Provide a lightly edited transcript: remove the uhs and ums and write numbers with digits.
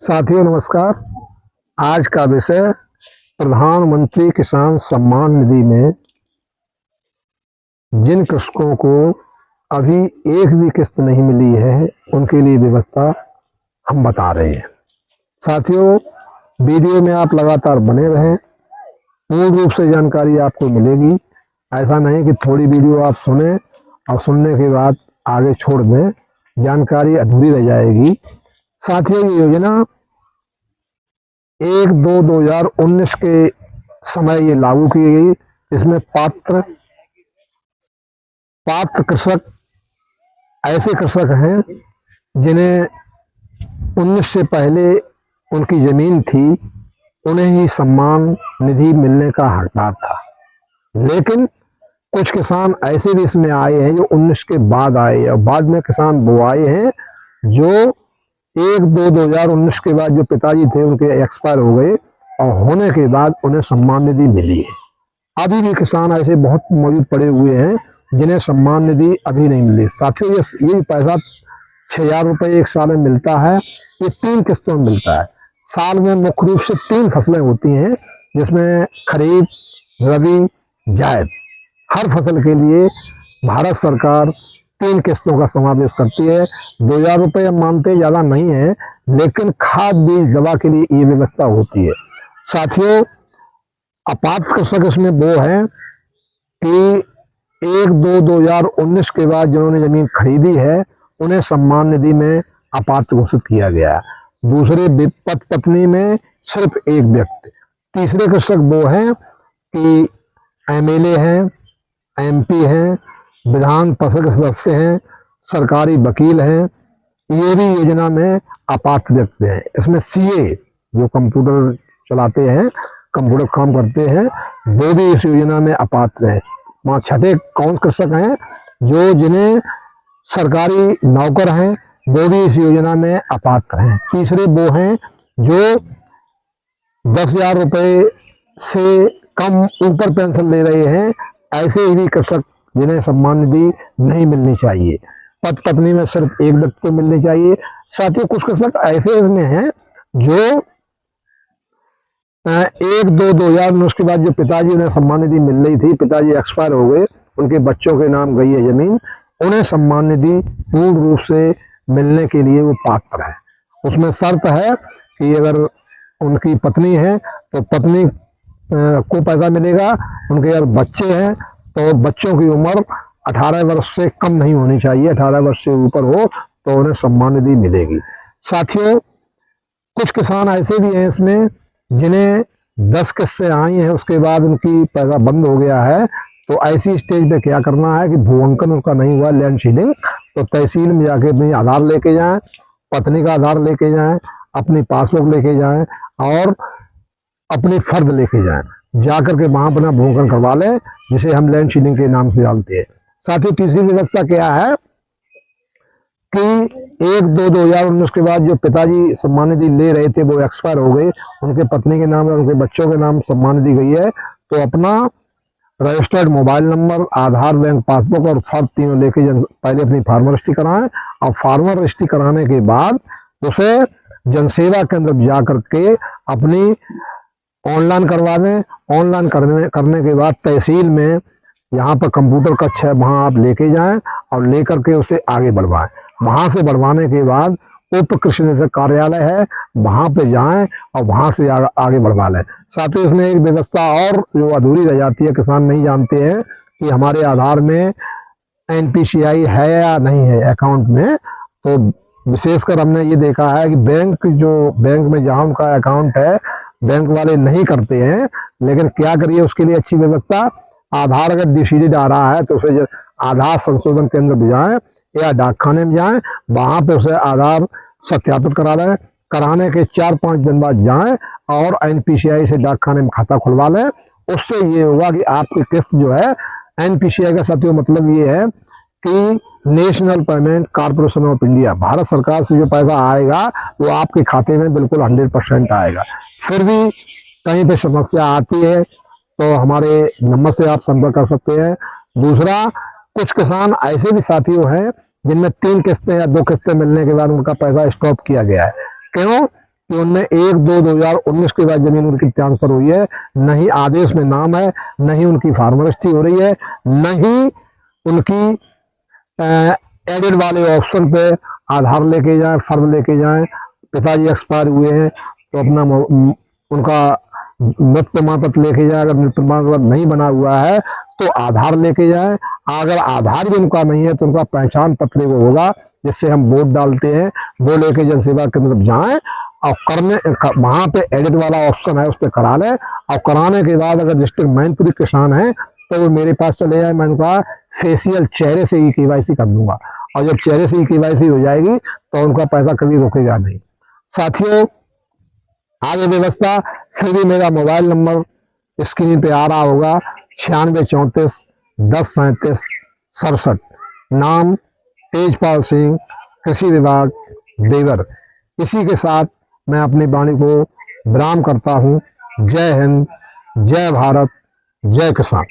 साथियों नमस्कार। आज का विषय प्रधानमंत्री किसान सम्मान निधि में जिन कृषकों को अभी एक भी किस्त नहीं मिली है उनके लिए व्यवस्था हम बता रहे हैं। साथियों वीडियो में आप लगातार बने रहें, पूर्ण रूप से जानकारी आपको मिलेगी। ऐसा नहीं कि थोड़ी वीडियो आप सुने और सुनने के बाद आगे छोड़ दें, जानकारी अधूरी रह जाएगी। साथियों ये योजना 1/2/2019 के समय ये लागू की गई। इसमें पात्र कृषक ऐसे कृषक हैं जिन्हें 19 से पहले उनकी जमीन थी, उन्हें ही सम्मान निधि मिलने का हकदार था। लेकिन कुछ किसान ऐसे भी इसमें आए हैं जो 19 के बाद आए और बाद में किसान वो आए हैं जो 1/2/2019 के बाद जो पिताजी थे उनके एक्सपायर हो गए और होने के बाद उन्हें सम्मान निधि मिली है। अभी भी किसान ऐसे बहुत मौजूद पड़े हुए हैं जिन्हें सम्मान निधि अभी नहीं मिली। साथियों ये पैसा 6,000 रुपये एक साल में मिलता है। ये 3 किस्तों में मिलता है। साल में मुख्य रूप से 3 फसलें होती हैं जिसमें खरीफ, रबी, जायद। हर फसल के लिए भारत सरकार 3 किस्तों का समावेश करती है। 2,000 रुपये हम मानते ज़्यादा नहीं है, लेकिन खाद बीज दवा के लिए ये व्यवस्था होती है। साथियों अपात्र कृषक इसमें वो है कि 1/2/2019 के बाद जिन्होंने जमीन खरीदी है उन्हें सम्मान निधि में अपात्र घोषित किया गया। दूसरे पत्नी में सिर्फ एक व्यक्ति। तीसरे कृषक वो हैं कि MLA हैं, MP हैं, विधान परिषद के सदस्य हैं, सरकारी वकील हैं। ये भी योजना में अपात्र व्यक्ति हैं। इसमें CA जो कंप्यूटर चलाते हैं, कंप्यूटर काम करते हैं, वो भी इस योजना में अपात्र हैं। वहाँ छठे कौन कृषक हैं जो जिन्हें सरकारी नौकर हैं, वो भी इस योजना में अपात्र हैं। तीसरे वो हैं जो 10,000 रुपये से कम ऊपर पेंशन ले रहे हैं। ऐसे ही कृषक जिन्हें सम्मान निधि नहीं मिलनी चाहिए। पत्नी में सिर्फ एक व्यक्ति को मिलनी चाहिए। साथियों कुछ कृषक ऐसे इसमें हैं जो 1/2/2019 के बाद जो पिताजी उन्हें सम्मान निधि मिल रही थी, पिताजी एक्सपायर हो गए, उनके बच्चों के नाम गई है जमीन, उन्हें सम्मान निधि पूर्ण रूप से मिलने के लिए वो पात्र है। उसमें शर्त है कि अगर उनकी पत्नी है तो पत्नी को पैसा मिलेगा। उनके अगर बच्चे हैं तो बच्चों की उम्र 18 वर्ष से कम नहीं होनी चाहिए। 18 वर्ष से ऊपर हो तो उन्हें सम्मान निधि मिलेगी। साथियों कुछ किसान ऐसे भी हैं इसमें जिन्हें 10 किस्तें आई हैं, उसके बाद उनकी पैसा बंद हो गया है। तो ऐसी स्टेज पे क्या करना है कि भू अंकन उनका नहीं हुआ, लैंड सीलिंग, तो तहसील में जाके अपनी आधार लेके जाएं, पत्नी का आधार लेके जाएं, अपनी पासबुक लेके जाएं और अपनी फर्द लेके जाएं। जाकर के वहां अपना भू अंकन करवा लें, जिसे हम लैंड सीलिंग के नाम से जानते हैं। साथ ही तीसरी व्यवस्था क्या है कि 1/2/2019 के बाद जो पिताजी सम्मान निधि ले रहे थे वो एक्सपायर हो गए, उनके पत्नी के नाम और उनके बच्चों के नाम सम्मान निधि गई है, तो अपना रजिस्टर्ड मोबाइल नंबर, आधार, बैंक पासबुक और फर्द तीनों लेके पहले अपनी फार्मर रजिस्ट्री कराएं और फार्मर रजिस्ट्री कराने के बाद उसे जनसेवा केंद्र जा करके अपनी ऑनलाइन करवा दें। ऑनलाइन करने के बाद तहसील में यहाँ पर कंप्यूटर कक्ष है, वहाँ आप लेके जाएं और लेकर के उसे आगे बढ़वाएं। वहाँ से बढ़वाने के बाद उप कृषि निदेशक कार्यालय है, वहाँ पे जाएं और वहाँ से आगे बढ़वा लें। साथ ही इसमें एक व्यवस्था और जो अधूरी रह जाती है, किसान नहीं जानते हैं कि हमारे आधार में NPCI है या नहीं है अकाउंट में। तो विशेषकर हमने ये देखा है कि बैंक में जहाँ उनका अकाउंट है, बैंक वाले नहीं करते हैं। लेकिन क्या करिए, उसके लिए अच्छी व्यवस्था, आधार अगर डिसीडेड आ रहा है तो उसे आधार संशोधन केंद्र में जाएं या डाकखाने में जाएं, वहां पे उसे आधार सत्यापित करा लें। कराने के 4-5 दिन बाद जाएं और NPCI से डाकखाने में खाता खुलवा लें। उससे ये होगा कि आपकी किस्त जो है, NPCI का साथियों मतलब ये है कि national payment corporation of India, Bharat सरकार से जो पैसा आएगा वो आपके खाते में बिल्कुल 100% आएगा। फिर भी कहीं पे समस्या आती है तो हमारे नंबर से आप संपर्क कर सकते हैं। दूसरा, कुछ किसान ऐसे भी साथियों हैं जिनमें 3 किस्तें या 2 किस्तें मिलने के बाद उनका पैसा स्टॉप किया गया है। क्यों कि उनमें 1/2/2019 के बाद जमीन उनकी ट्रांसफर हुई है, न ही आदेश में नाम है, न ही उनकी फार्मलिस्टी हो रही है, न ही उनकी एडेड वाले ऑप्शन पे आधार लेके जाएं, फर्द लेके जाएं। पिताजी एक्सपायर हुए हैं तो अपना उनका मृत प्रमाण पत्र लेके जाए, अगर मृत प्रमाण पत्र नहीं बना हुआ है तो आधार लेके जाए, अगर आधार भी उनका नहीं है तो उनका पहचान पत्र वो होगा जिससे हम वोट डालते हैं, वो लेके जन सेवा केंद्र जाएं और करने वहां पे एडिट वाला ऑप्शन है उस पर करा लें, और कराने के बाद अगर डिस्ट्रिक्ट मैनपुरी किसान है तो वो मेरे पास चले जाए, मैंने कहा फेशियल चेहरे से ही केवाईसी कर दूंगा, और जब चेहरे से ही केवाईसी हो जाएगी तो उनका पैसा कभी रुकेगा नहीं। साथियों, आगे व्यवस्था फिर भी मेरा मोबाइल नंबर स्क्रीन पे आ रहा होगा 9634103767, नाम तेजपाल सिंह, कृषि विभाग, देवर। इसी के साथ मैं अपनी वाणी को विराम करता हूँ। जय हिंद, जय भारत, जय किसान।